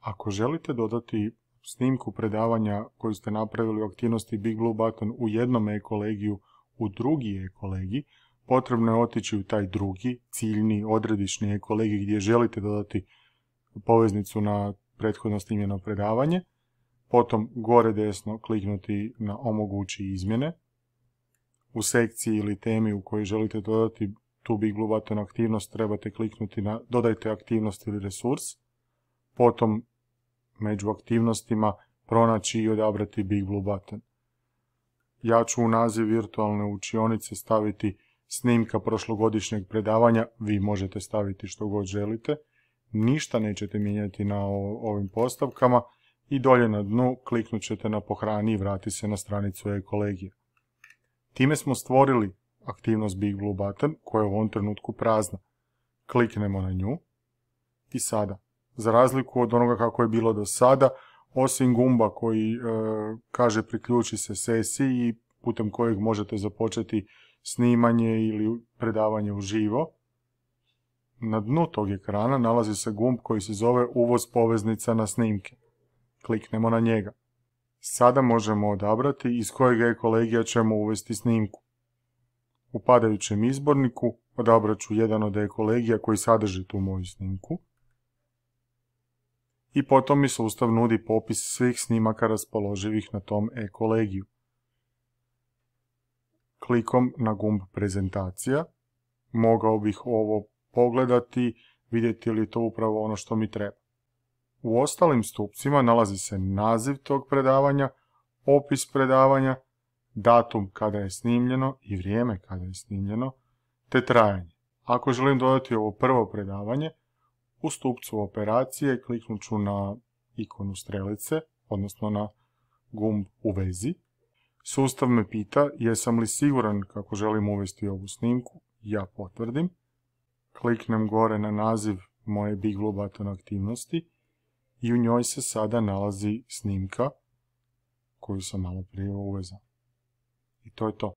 Ako želite dodati snimku predavanja koju ste napravili u aktivnosti Big Blue Button u jednom e-kolegiju u drugi e-kolegij, potrebno je otići u taj drugi, ciljni, odredišni e-kolegij gdje želite dodati poveznicu na prethodno snimljeno predavanje, potom gore desno kliknuti na omogući izmjene. U sekciji ili temi u kojoj želite dodati tu Big Blue Button aktivnost trebate kliknuti na dodajte aktivnost ili resurs, potom među aktivnostima pronaći i odabrati Big Blue Button. Ja ću u naziv virtualne učionice staviti snimka prošlogodišnjeg predavanja, vi možete staviti što god želite, ništa nećete mijenjati na ovim postavkama i dolje na dnu kliknut ćete na pohrani i vrati se na stranicu e-kolegija. Time smo stvorili aktivnost Big Blue Button koja je u ovom trenutku prazna. Kliknemo na nju i sada, za razliku od onoga kako je bilo do sada, osim gumba koji kaže priključi se sesiji i putem kojeg možete započeti snimanje ili predavanje uživo, na dnu tog ekrana nalazi se gumb koji se zove uvoz poveznica na snimke. Kliknemo na njega. Sada možemo odabrati iz kojeg e-kolegija ćemo uvesti snimku. U padajućem izborniku odabrat ću jedan od e-kolegija koji sadrži tu moju snimku. I potom mi sustav nudi popis svih snimaka raspoloživih na tom e-kolegiju. Klikom na gumb prezentacija mogao bih ovo pogledati, vidjeti li to upravo ono što mi treba. U ostalim stupcima nalazi se naziv tog predavanja, opis predavanja, datum kada je snimljeno i vrijeme kada je snimljeno, te trajanje. Ako želim dodati ovo prvo predavanje, u stupcu operacije kliknut ću na ikonu strelice, odnosno na gumb u vezi. Sustav me pita jesam li siguran kako želim uvesti ovu snimku, ja potvrdim. Kliknem gore na naziv moje Big Blue Button aktivnosti i u njoj se sada nalazi snimka koju sam malo prije uvezao. I to je to.